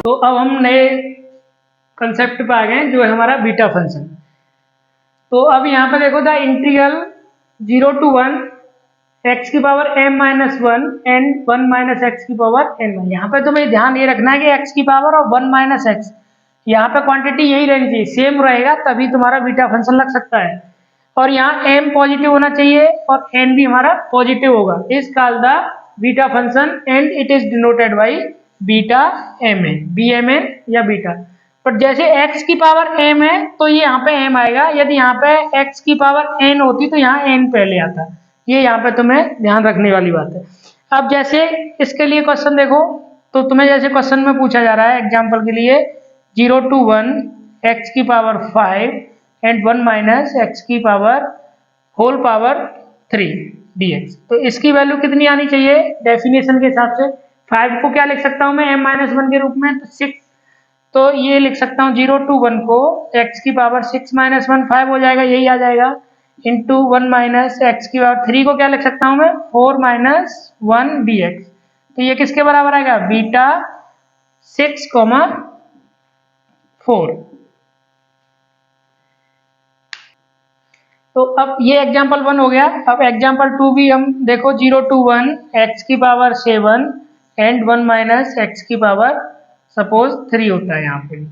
तो अब हम नए कंसेप्ट पे आ गए जो है हमारा बीटा फंक्शन। तो अब यहाँ पे देखो द इंटीग्रल 0 to 1 x की power m-1 and 1 minus x की पावर n। यहाँ पे तुम्हें ध्यान ये रखना है कि x की पावर और 1 माइनस एक्स, यहाँ पे क्वांटिटी यही रहनी चाहिए, सेम रहेगा तभी तुम्हारा बीटा फंक्शन लग सकता है। और यहाँ m पॉजिटिव होना चाहिए और n भी हमारा पॉजिटिव होगा। इस called the beta function and it is denoted by beta mn, bmn या बीटा। पर जैसे x की पावर m है तो ये यहाँ पे m आएगा, यदि यहाँ पे x की पावर n होती तो यहाँ n पहले आता। ये यहाँ पे तुम्हें ध्यान रखने वाली बात है। अब जैसे इसके लिए क्वेश्चन देखो, तो तुम्हें जैसे क्वेश्चन में पूछा जा रहा है एग्जाम्पल के लिए 0 to 1 x की पावर 5 एंड 1 माइनस एक्स की पावर होल पावर 3 dx। तो इसकी वैल्यू कितनी आनी चाहिए डेफिनेशन के हिसाब से? 5 को क्या लिख सकता हूँ मैं m-1 के रूप में, तो 6, तो ये लिख सकता हूँ 0 to 1 को x की पावर 6 माइनस 1 5 हो जाएगा, यही आ जाएगा, इंटू 1 माइनस एक्स की पावर 3 को क्या लिख सकता हूँ मैं 4 माइनस 1 dx। तो ये किसके बराबर आएगा? बीटा 6,4। तो अब ये एग्जाम्पल 1 हो गया। अब एग्जाम्पल 2 भी हम देखो 0 to 1 x की पावर 7 एंड 1 माइनस एक्स की पावर सपोज 3 होता है यहाँ पे भी।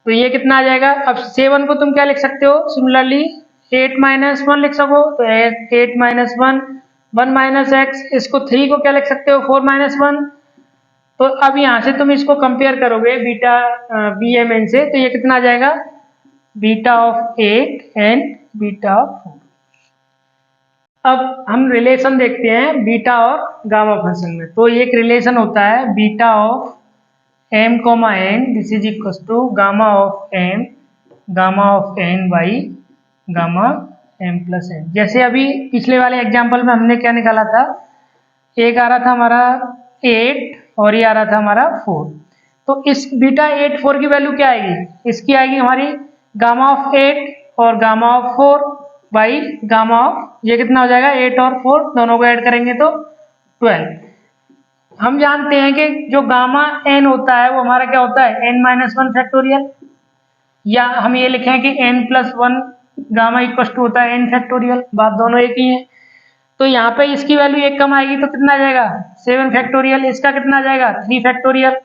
तो ये कितना आ जाएगा? अब 7 को तुम क्या लिख सकते हो? सिमिलरली 8 माइनस 1 लिख सको, तो 8 माइनस 1 माइनस एक्स। इसको 3 को क्या लिख सकते हो? 4 माइनस 1। तो अब यहाँ से तुम इसको कंपेयर करोगे बीटा bmn से, तो ये कितना आ जाएगा? Beta of 8 and beta of 4। अब हम रिलेशन देखते हैं बीटा और गामा फंक्शन में। तो एक रिलेशन होता है beta of m, n, this is equal to gamma of m, gamma of n by gamma m plus n। जैसे अभी पिछले वाले एग्जाम्पल में हमने क्या निकाला था, एक आ रहा था हमारा 8 और ये आ रहा था हमारा 4। तो इस बीटा 8 4 की वैल्यू क्या आएगी? इसकी आएगी हमारी गामा ऑफ 8 और gamma of 4 by gamma of, ये कितना हो जाएगा 8 और 4 दोनों को ऐड करेंगे तो 12। हम जानते हैं कि जो गामा n होता है वो हमारा क्या होता है? n-1 फैक्टोरियल, या हम ये लिखें कि n+1 गामा इक्वल टू होता है n फैक्टोरियल, बात दोनों एक ही है। तो यहाँ पे इसकी वैल्यू एक कम आएगी तो कितना आ जाएगा? 7 फैक्टोरियल। इसका कितना आ जाएगा? 3 फैक्टोरियल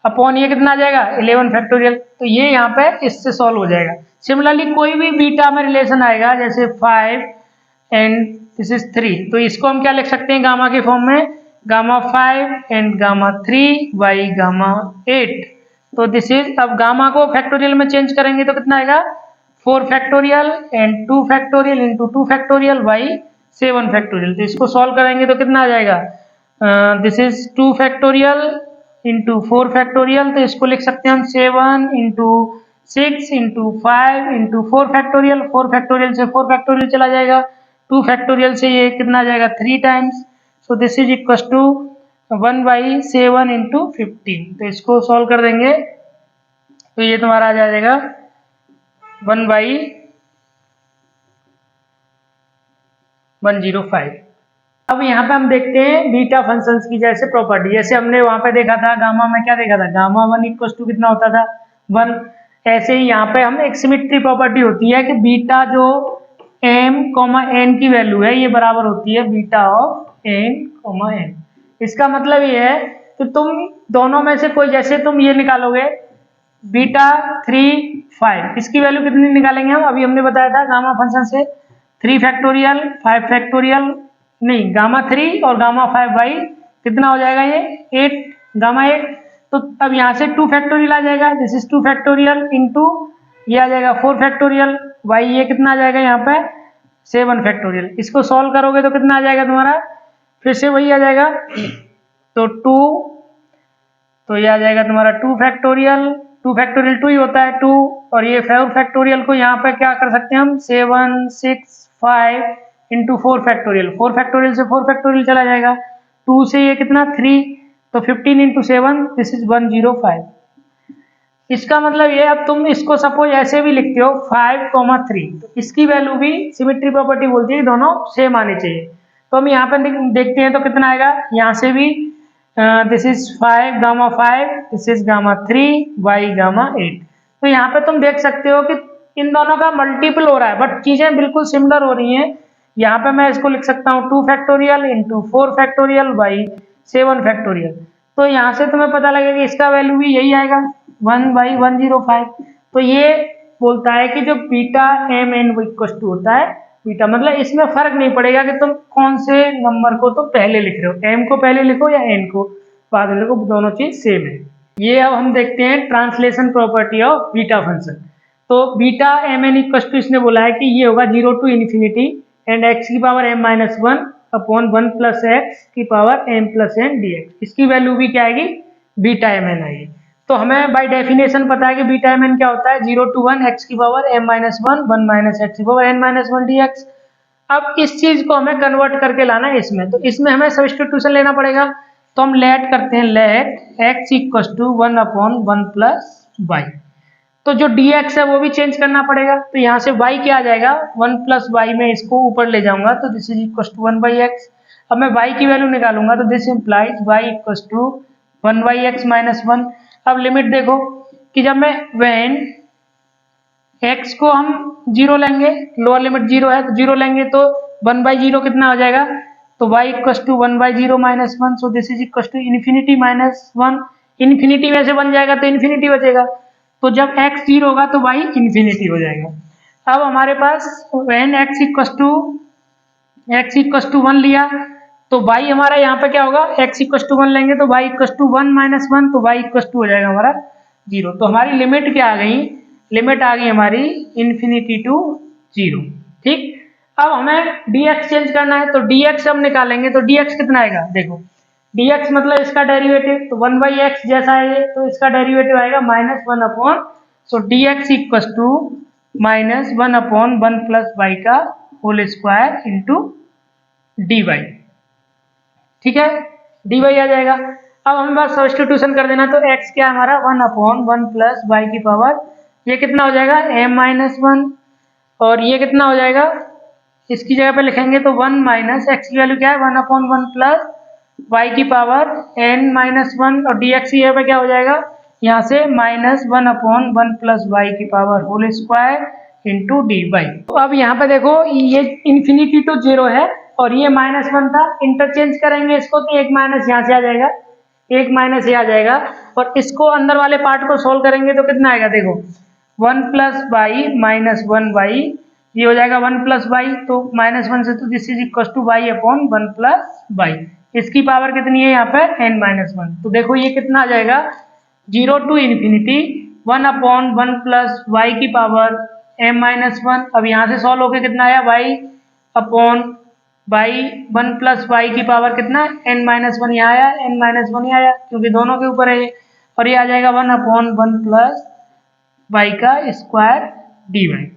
अपॉन ये कितना आ जाएगा? 11 फैक्टोरियल। तो ये यहाँ पे इससे सॉल्व हो जाएगा। सिमिलरली कोई भी बीटा में रिलेशन आएगा जैसे 5 एंड दिस इज 3, तो इसको हम क्या लिख सकते हैं गामा के फॉर्म में? Gamma 5 and gamma 3 by gamma 8। तो दिस इज, अब गामा को फैक्टोरियल में चेंज करेंगे तो कितना आएगा? 4 factorial and 2 factorial into 2 factorial by 7 factorial. तो इसको सॉल्व करेंगे तो कितना आ जाएगा? This is 2 factorial into 4 factorial, तो इसको लिख सकते हैं हम 7 into 6 into 5 into 4 factorial. 4 factorial से 4 फैक्टोरियल चला जाएगा, 2 फैक्टोरियल से ये कितना आ जाएगा? 3 times. So this is equal to 1 by 7 into 15। तो इसको सॉल्व कर देंगे तो ये तुम्हारा आ जाएगा 1 बाई 105। अब यहाँ पे हम देखते हैं बीटा फंक्शंस की जैसे प्रॉपर्टी। जैसे हमने वहां पे देखा था गामा में क्या देखा था? गामा 1 इक्वल टू कितना होता था? 1। ऐसे ही यहाँ पे हम एक सिमेट्री प्रॉपर्टी होती है कि बीटा जो m, n की वैल्यू है ये बराबर होती है बीटा ऑफ n, n। इसका मतलब ये है कि तुम दोनों में से कोई, जैसे तुम ये निकालोगे बीटा 3 5, इसकी वैल्यू कितनी निकालेंगे हम? अभी हमने बताया था गामा फंक्शन से 3 फैक्टोरियल 5 फैक्टोरियल, नहीं गामा 3 और गामा 5 बाई कितना हो जाएगा ये 8, गामा 8। तो अब यहाँ से 2 फैक्टोरियल आ जाएगा, दिस इज 2 फैक्टोरियल इंटू ये आ जाएगा 4 फैक्टोरियल बाई ये कितना आ जाएगा यहाँ पे 7 फैक्टोरियल। इसको सॉल्व करोगे तो कितना आ जाएगा तुम्हारा? फिर से वही आ जाएगा, तो 2, तो ये आ जाएगा तुम्हारा 2 फैक्टोरियल, 2 फैक्टोरियल 2 ही होता है 2, और ये 4 फैक्टोरियल को यहाँ पे क्या कर सकते हैं हम 7 6 5 इंटू 4 फैक्टोरियल। 4 फैक्टोरियल से 4 फैक्टोरियल चला जाएगा, 2 से ये कितना 3, तो 15 इंटू 7 दिस इज 105। इसका मतलब ये, अब तुम इसको सपोज ऐसे भी लिखते हो 5,3, तो इसकी वैल्यू भी सिमेट्री प्रॉपर्टी बोलती है दोनों सेम आनी चाहिए। तो हम यहाँ पर देखते हैं तो कितना आएगा? यहाँ से भी this is 5 gamma 5, this is gamma 3, by gamma 8। तो यहाँ पे तुम देख सकते हो कि इन दोनों का मल्टीपल हो रहा है बट चीजें बिल्कुल सिमिलर हो रही हैं। यहाँ पे मैं इसको लिख सकता हूँ 2 factorial into 4 factorial by 7 factorial. तो यहाँ से तुम्हें पता लगेगा कि इसका वैल्यू भी यही आएगा 1/105। तो ये बोलता है कि जो beta M N equal to होता है बीटा, मतलब इसमें फर्क नहीं पड़ेगा कि तुम कौन से नंबर को तुम पहले लिख रहे हो, एम को पहले लिखो या एन को बाद में लिखो, दोनों चीज सेम है। ये अब हम देखते हैं translation property of beta function. तो beta M N equal to इसने बोला है कि ये होगा 0 टू इन्फिनिटी एंड एक्स की power m minus one upon 1 plus x की power m plus n d x. इसकी वैल्यू भी क्या आएगी, बीटा एम एन आएगी। तो हमें बाय डेफिनेशन पता है कि बीटा एम एन क्या होता है, 0 टू 1 एक्स की power m minus one 1 minus x की power n minus one d x. अब इस चीज को हमें कन्वर्ट करके लाना है इसमें, तो इसमें हमें सब्स्टिट्यूशन लेना पड़ेगा। तो हम लेट करते हैं, let x equal to 1 upon 1 plus y. तो जो dx है वो भी चेंज करना पड़ेगा। तो यहाँ से y क्या आ जाएगा, 1 प्लस वाई में इसको ऊपर ले जाऊंगा तो this is equal to 1/x। अब मैं y की वैल्यू निकालूंगा तो this implies y equal to 1/x minus one. अब लिमिट देखो कि जब मैं वेन x को हम 0 लेंगे, लोअर लिमिट 0 है तो 0 लेंगे तो 1/0 कितना हो जाएगा, तो y equal to 1/0 minus one. So this is equal to infinity minus one. Infinity में से बन जाएगा तो इन्फिनिटी बचेगा, तो जब x 0 होगा तो y इन्फिनिटी हो जाएगा। अब हमारे पास when x इक्वल टू 1 लिया तो y हमारा यहाँ पे क्या होगा, x इक्वल टू 1 लेंगे तो y equal to 1 minus one, तो y इक्वल टू हो जाएगा हमारा 0। तो हमारी लिमिट क्या आ गई, लिमिट आ गई हमारी इन्फिनिटी टू 0। ठीक, अब हमें dx चेंज करना है तो dx हम निकालेंगे तो dx कितना आएगा, देखो dx मतलब इसका डेरिवेटिव, तो 1/x जैसा है ये, तो इसका डेरिवेटिव आएगा minus one upon, so dx equal to minus one upon 1 plus y का whole square into d y. ठीक है, डी वाई आ जाएगा। अब हमें बस सब्स्टिट्यूशन कर देना, तो x क्या हमारा 1 अपॉन 1 प्लस वाई की पावर, ये कितना हो जाएगा m माइनस वन, और ये कितना हो जाएगा, इसकी जगह पे लिखेंगे तो 1 माइनस एक्स की वैल्यू क्या है 1 अपॉन 1 प्लस वाई की पावर n माइनस वन, और डी एक्स की जगह पे क्या हो जाएगा, यहाँ से माइनस 1 अपॉन 1 प्लस वाई की power whole square into d y. तो अब यहाँ पे देखो ये इन्फिनिटी टू 0 है और ये माइनस वन था, इंटरचेंज करेंगे इसको तो एक माइनस यहाँ से आ जाएगा, एक माइनस ये आ जाएगा, और इसको अंदर वाले पार्ट को सोल्व करेंगे तो कितना आएगा, देखो 1 plus y minus one y, ये हो जाएगा 1 प्लस वाई, तो माइनस वन से तो this is equal to y upon 1 plus y. इसकी पावर कितनी है यहाँ पे n माइनस वन, तो देखो ये कितना आ जाएगा 0 to infinity 1 upon 1 plus y की पावर m माइनस वन। अब यहाँ से सॉल्व होके कितना आया y upon by 1 plus y की पावर कितना n माइनस वन, यहाँ आया n माइनस वन ही आया क्योंकि दोनों के ऊपर है ये, और ये आ जाएगा 1 अपॉन 1 प्लस वाई का स्क्वायर डी वाई।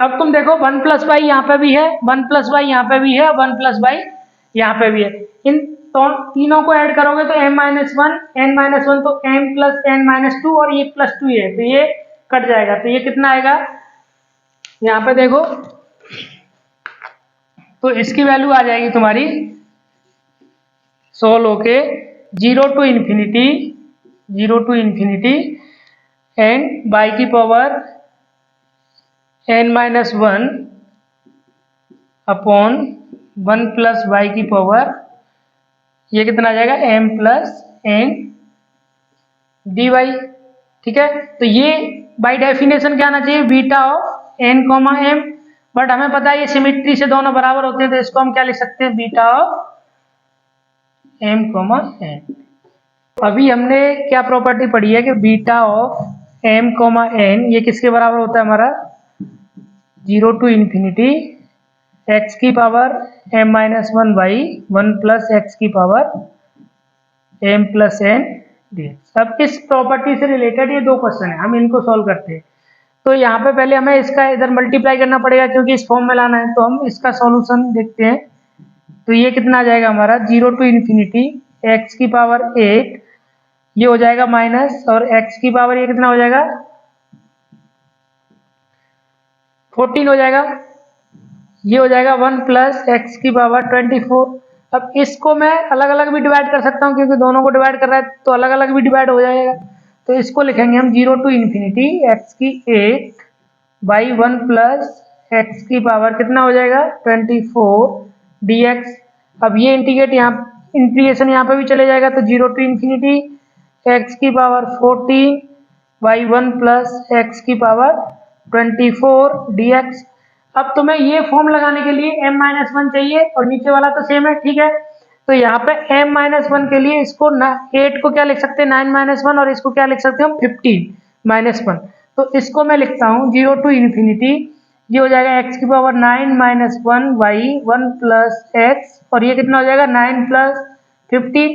अब तुम देखो 1 प्लस वाई यहाँ पे भी है, 1 प्लस वाई यहाँ पे भी है, 1 प्लस वाई यहाँ पे भी है, इन तीनों को ऐड करोगे तो m minus one, n minus one, तो m plus n minus two, और ये प्लस टू है तो ये कट जाएगा, तो ये कितना आएगा, यहाँ पे देखो तो इसकी वैल्यू आ जाएगी तुम्हारी सोल्व होके 0 टू इन्फिनिटी एंड बाई की power n minus one upon 1 plus y की पावर, ये कितना आ जाएगा m plus n d y. ठीक है, तो ये बाय डेफिनेशन क्या आना चाहिए, beta of n comma m, but हमें पता है ये सिमिट्री से दोनों बराबर होते हैं तो इसको हम क्या लिख सकते हैं, beta of m comma n। अभी हमने क्या प्रॉपर्टी पढ़ी है कि beta of m comma n ये किसके बराबर होता है हमारा, 0 टू इन्फिनिटी x की power m minus one by 1 plus x की power m plus n dx। अब इस प्रॉपर्टी से रिलेटेड ये दो क्वेश्चन है, हम इनको सॉल्व करते हैं। तो यहाँ पे पहले हमें इसका इधर मल्टीप्लाई करना पड़ेगा क्योंकि इस फॉर्म में लाना है, तो हम इसका सॉल्यूशन देखते हैं। तो ये कितना आ जाएगा हमारा 0 टू इन्फिनिटी x की पावर 8, ये हो जाएगा माइनस, और x की पावर ये कितना हो जाएगा 14 हो जाएगा, ये हो जाएगा 1 प्लस एक्स की पावर 24, अब इसको मैं अलग अलग भी डिवाइड कर सकता हूँ, क्योंकि दोनों को डिवाइड कर रहा है तो अलग अलग भी डिवाइड हो जाएगा। तो इसको लिखेंगे हम 0 टू इन्फिनिटी एक्स की 8 बाई 1 प्लस एक्स की पावर कितना हो जाएगा 24 dx। अब ये इंटीग्रेशन यहाँ पे भी चले जाएगा, तो 0 टू इन्फिनिटी एक्स की पावर 14 बाई 1 प्लस एक्स की पावर 24 dx। अब तुम्हें ये फॉर्म लगाने के लिए m-1 चाहिए और नीचे वाला तो सेम है, ठीक है। तो यहाँ पे m-1 के लिए इसको 8 को क्या लिख सकते हैं 9-1, और इसको क्या लिख सकते हैं हम 15-1। तो इसको मैं लिखता हूँ 0 टू इन्फिनिटी, ये हो जाएगा x की पावर 9-1 बाई 1 प्लस एक्स, और ये कितना हो जाएगा 9 प्लस 15,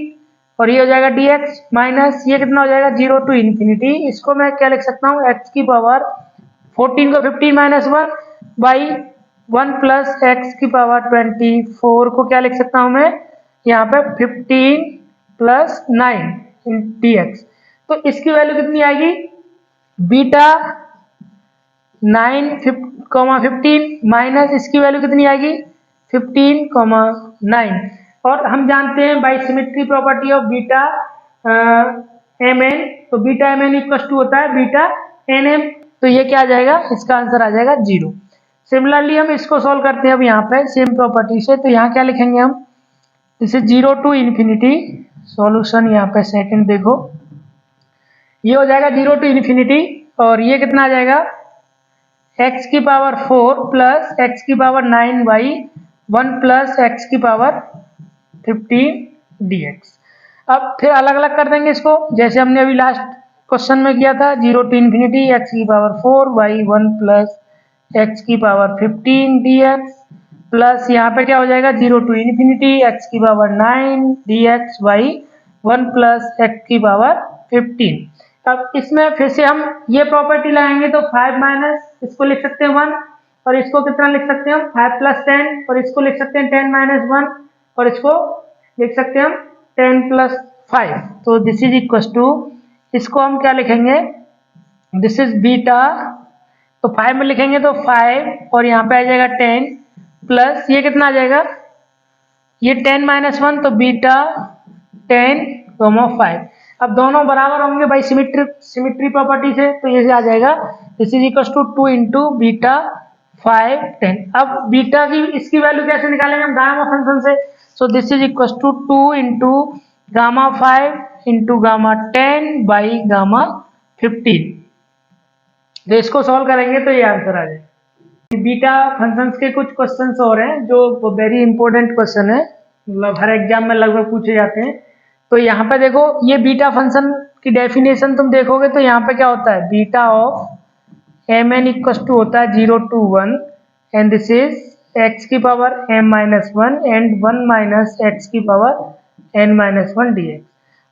और ये हो जाएगा dx माइनस ये कितना हो जाएगा 0 टू इन्फिनिटी, इसको मैं क्या लिख सकता हूँ x की पावर 14 को 15-1 बाई 1 प्लस एक्स की पावर 24 को क्या लिख सकता हूँ मैं यहाँ पे 15 प्लस 9 dx। तो इसकी वैल्यू कितनी आएगी बीटा 9,15 माइनस इसकी वैल्यू कितनी आएगी 15,9। और हम जानते हैं by symmetry property of beta M n, तो beta M N equal to होता है बीटा एन एम, तो ये क्या आ जाएगा इसका आंसर आ जाएगा 0। सिमिलरली हम इसको सॉल्व करते हैं अब यहाँ पे सेम प्रॉपर्टी से, तो यहाँ क्या लिखेंगे हम इसे 0 टू इन्फिनिटी सॉल्यूशन, यहाँ पे सेकंड देखो ये हो जाएगा 0 टू इन्फिनिटी, और ये कितना आ जाएगा x की पावर 4 प्लस एक्स की पावर 9 बाई 1 प्लस एक्स की पावर 15 dx। अब फिर अलग अलग कर देंगे इसको, जैसे हमने अभी लास्ट क्वेश्चन में किया था 0 टू इन्फिनिटी एक्स की पावर 4 बाई 1 प्लस एक्स की पावर 15 dx, प्लस यहाँ पे क्या हो जाएगा 0 टू इन्फिनिटी एक्स की power 9 dx by 1 plus x की पावर 15। अब इसमें फिर से हम ये प्रॉपर्टी लगाएंगे, तो 5 माइनस इसको लिख सकते हैं 1, और इसको कितना लिख सकते हैं हम 5 प्लस 10, और इसको लिख सकते हैं 10 माइनस 1, और इसको लिख सकते हैं हम 10 प्लस 5। तो दिस इज इक्वल टू, इसको हम क्या लिखेंगे दिस इज बीटा, तो 5 में लिखेंगे तो 5 और यहाँ पे आ जाएगा 10 प्लस ये कितना आ जाएगा ये 10 माइनस 1, तो बीटा 10,5। अब दोनों बराबर होंगे भाई सिमिट्री प्रॉपर्टी से, तो ये आ जाएगा this is equal to 2 into beta 5 10। अब बीटा की इसकी वैल्यू कैसे निकालेंगे हम गामा फंक्शन से, so this is equal to 2 into gamma 5 into gamma 10 by gamma 15। तो इसको सॉल्व करेंगे तो ये आंसर आ जाएगा। बीटा फंक्शंस के कुछ क्वेश्चंस और हैं जो वेरी इंपॉर्टेंट क्वेश्चन है, मतलब हर एग्जाम में लगभग पूछे जाते हैं। तो यहाँ पे देखो ये बीटा फंक्शन की डेफिनेशन तुम देखोगे तो यहाँ पे क्या होता है beta of m N equal to होता है 0 to 1 and this is x की power m-1 and 1 minus x की पावर n-1 dx।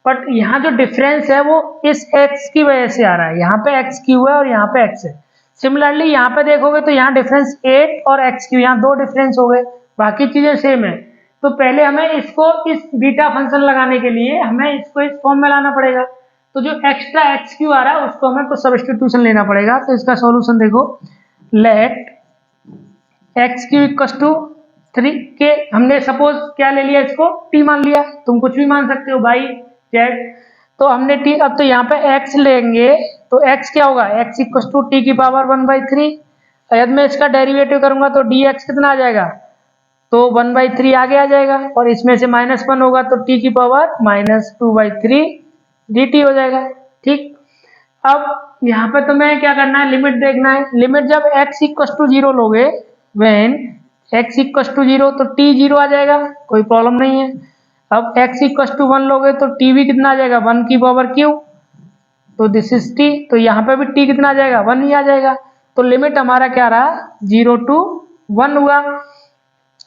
बट यहाँ जो डिफरेंस है वो इस x की वजह से आ रहा है, यहाँ पे x क्यू है और यहाँ पे x है। सिमिलरली यहाँ पे देखोगे तो यहाँ डिफरेंस 8 और x क्यू, यहाँ दो डिफरेंस हो गए, बाकी चीजें सेम है। तो पहले हमें इसको इस बीटा फंक्शन लगाने के लिए हमें इसको इस फॉर्म में लाना पड़ेगा, तो जो एक्स्ट्रा एक्स क्यू आ रहा है उसको हमें कुछ सब्स्टिट्यूशन लेना पड़ेगा। तो इसका सॉल्यूशन देखो, let x q equal to 3 के, हमने सपोज क्या ले लिया इसको t मान लिया, तुम कुछ भी मान सकते हो बाई जेड, तो हमने t, अब तो यहाँ पे x लेंगे तो x क्या होगा x इक्वल टू टी की पावर 1/3। यदि मैं इसका डेरिवेटिव करूंगा तो dx कितना आ जाएगा, तो 1/3 आगे आ जाएगा, और इसमें से -1 होगा तो t की पावर -2/3 dt हो जाएगा। ठीक, अब यहाँ पे तुम्हें क्या करना है लिमिट देखना है, लिमिट जब x इक्वल टू 0 लोगे व्हेन x इक्वल टू 0 तो t 0 आ जाएगा, कोई प्रॉब्लम नहीं है। अब x इक्वल टू 1 लोगे तो t भी कितना आ जाएगा 1 की पावर क्यू, तो दिस इज t, तो यहाँ पे भी t कितना आ जाएगा 1 ही आ जाएगा। तो लिमिट हमारा क्या रहा 0 to 1 हुआ।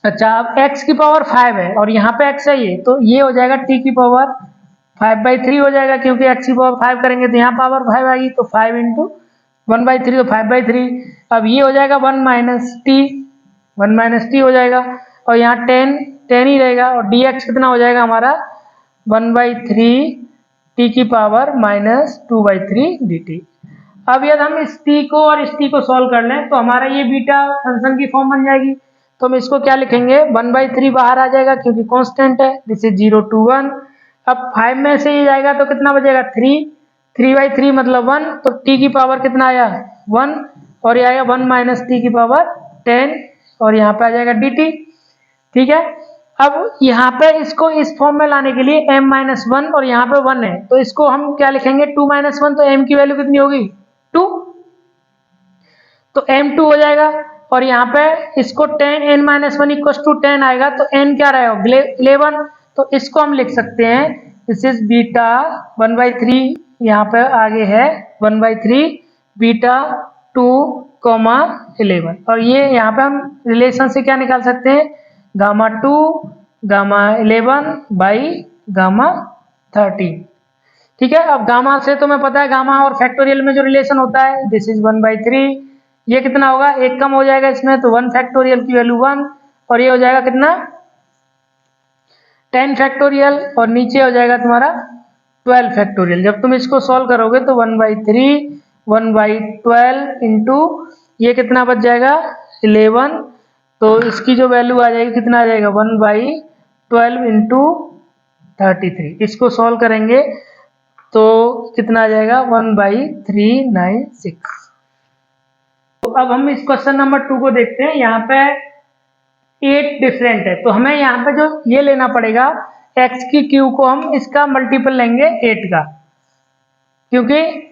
अच्छा, अब x की पावर 5 है और यहाँ पे x है ये, तो ये हो जाएगा t की पावर 5/3 हो जाएगा, क्योंकि x की पावर 5 करेंगे तो यहाँ पावर 5 आएगी, तो 5 इंटू 1/3 तो 5/3। अब ये हो जाएगा 1 माइनस टी हो जाएगा, और यहाँ 10 ही रहेगा, और dx कितना हो जाएगा हमारा 1/3 t की पावर -2/3 dt। अब यदि हम इस t को और इस t को सॉल्व कर लें तो हमारा ये बीटा फंक्शन की फॉर्म बन जाएगी। तो हम इसको क्या लिखेंगे 1/3 बाहर आ जाएगा क्योंकि कांस्टेंट है, दिस इज 0 to 1। अब 5 में से ये जाएगा तो कितना बचेगा 3/3 मतलब 1, तो t की पावर कितना आया 1 और ये आएगा 1 माइनस टी की पावर 10 और यहाँ पे आ जाएगा dt। ठीक है, अब यहाँ पे इसको इस फॉर्म में लाने के लिए m-1 और यहाँ पे 1 है तो इसको हम क्या लिखेंगे 2-1, तो m की वैल्यू कितनी होगी 2, तो m2 हो जाएगा और यहाँ पे इसको 10 n-1 इक्वल टू 10 आएगा तो n क्या रहेगा 11, तो इसको हम लिख सकते हैं दिस इज बीटा 1/3, यहाँ पे आगे है 1/3 बीटा 2,11 और ये यहाँ पे हम रिलेशन से क्या निकाल सकते हैं Γ2 Γ11 बाई Γ13। ठीक है, अब गामा से तुम्हें पता है गामा और फैक्टोरियल में जो रिलेशन होता है दिस इज 1/3, ये कितना होगा एक कम हो जाएगा इसमें तो 1 फैक्टोरियल की वैल्यू 1 और ये हो जाएगा कितना 10 फैक्टोरियल और नीचे हो जाएगा तुम्हारा 12 फैक्टोरियल। जब तुम इसको सॉल्व करोगे तो 1/3 1/12 इंटू ये कितना बच जाएगा 11, तो इसकी जो वैल्यू आ जाएगी कितना आ जाएगा 1/12 इंटू 33, इसको सॉल्व करेंगे तो कितना आ जाएगा 1/396। तो अब हम इस क्वेश्चन नंबर 2 को देखते हैं। यहाँ पे 8 डिफरेंट है तो हमें यहाँ पे जो ये लेना पड़ेगा x की क्यू को हम इसका मल्टीपल लेंगे 8 का, क्योंकि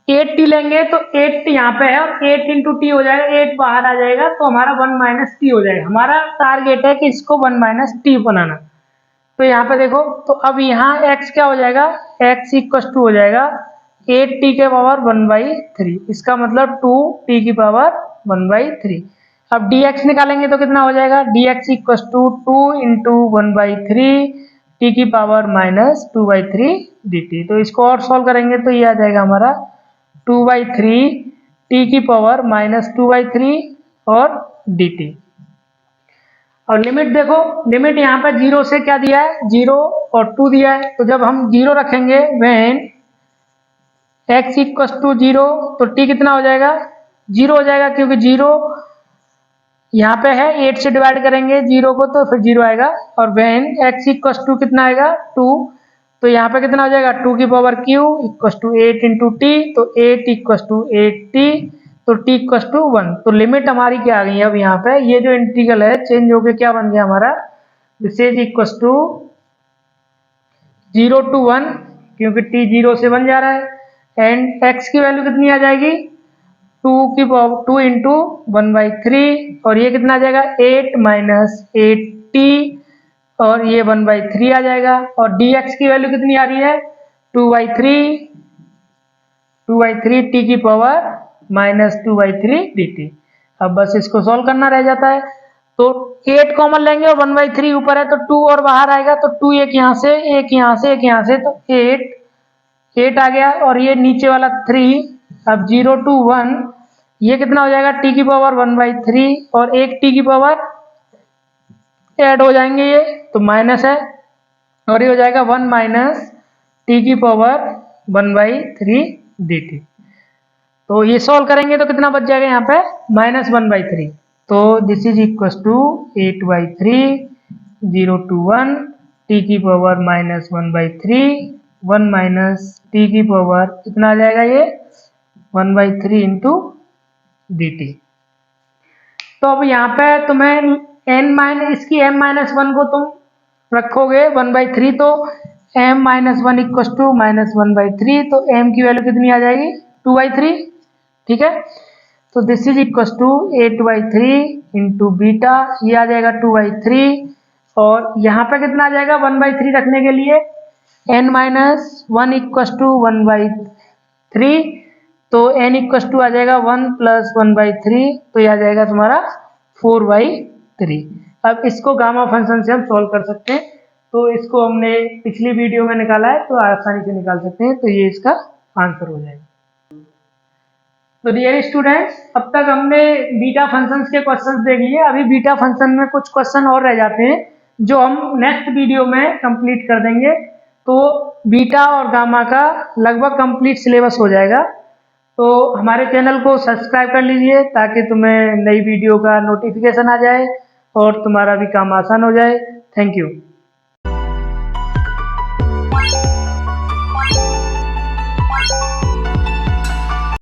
8t लेंगे तो 8 यहाँ पे है और 8 इंटू टी हो जाएगा, 8 बाहर आ जाएगा तो हमारा 1 माइनस टी हो जाएगा। हमारा टारगेट है कि इसको 1 माइनस टी बनाना। तो यहाँ पे देखो तो अब यहाँ x क्या हो जाएगा x इक्वल टू हो जाएगा 8t के पावर 1/3, इसका मतलब 2t की पावर 1/3। अब dx निकालेंगे तो कितना हो जाएगा dx equal to 2 into 1/3 t की पावर माइनस 2/3 dt। तो इसको और सॉल्व करेंगे तो ये आ जाएगा हमारा 2/3 t की पावर माइनस 2/3 और dt। और लिमिट देखो, लिमिट यहाँ पर 0 से क्या दिया है 0 और 2 दिया है, तो जब हम 0 रखेंगे व्हेन x इक्वल टू 0 तो t कितना हो जाएगा 0 हो जाएगा, क्योंकि 0 यहाँ पे है 8 से डिवाइड करेंगे 0 को तो फिर 0 आएगा। और व्हेन x इक्वल टू कितना आएगा 2, तो यहाँ पे कितना हो जाएगा 2 की power q equal to 8 into t, तो 8 इक्वल टू 8t, तो t इक्वल टू 1। तो लिमिट हमारी क्या आ गई है अब यहाँ पे ये जो इंटीग्रल है चेंज होके क्या बन गया हमारा this is equal to 0 to 1, क्योंकि t 0 से 1 जा रहा है एंड x की वैल्यू कितनी आ जाएगी 2 इंटू 1/3 और ये कितना आ जाएगा 8 माइनस 8t और ये 1/3 आ जाएगा। और dx की वैल्यू कितनी आ रही है 2/3 t की पावर माइनस 2/3 dt। अब बस इसको सॉल्व करना रह जाता है, तो 8 कॉमन लेंगे और 1/3 ऊपर है तो 2 और बाहर आएगा तो 2 एक यहाँ से एक यहाँ से एक यहाँ से, तो 8 आ गया और ये नीचे वाला 3। अब 0 to 1 ये कितना हो जाएगा t की पावर 1/3 और एक t की पावर ऐड हो जाएंगे ये तो माइनस है और ये हो जाएगा 1 माइनस t की पावर 1/3 dt। तो ये सॉल्व करेंगे तो कितना बच जाएगा यहाँ पे -1/3, तो this is equal to 8/3 0 to 1 t की पावर -1/3 1 माइनस t की पावर कितना आ जाएगा ये 1/3 इंटू dt। तो अब यहाँ पे तुम्हें इसकी m-1 को तुम रखोगे 1/3 तो m-1 इक्वल टू -1/3, तो m की वैल्यू कितनी आ जाएगी 2/3। ठीक है, तो this is equal to 8/3 into beta, ये आ जाएगा 2/3 और यहाँ पे कितना आ जाएगा 1/3 रखने के लिए n-1 इक्वल टू 1/3, तो n इक्वल टू आ जाएगा 1 प्लस 1/3, तो ये आ जाएगा तुम्हारा 4/3। अब इसको गामा फंक्शन से हम सॉल्व कर सकते हैं, तो इसको हमने पिछली वीडियो में निकाला है तो आसानी से निकाल सकते हैं, तो ये इसका आंसर हो जाएगा। तो डियर स्टूडेंट्स, अब तक हमने बीटा फंक्शंस के क्वेश्चंस देख लिए, अभी बीटा फंक्शन में कुछ क्वेश्चन और रह जाते हैं जो हम नेक्स्ट वीडियो में कंप्लीट कर देंगे, तो बीटा और गामा का लगभग कंप्लीट सिलेबस हो जाएगा। तो हमारे चैनल को सब्सक्राइब कर लीजिए ताकि तुम्हें नई वीडियो का नोटिफिकेशन आ जाए और तुम्हारा भी काम आसान हो जाए। Thank you.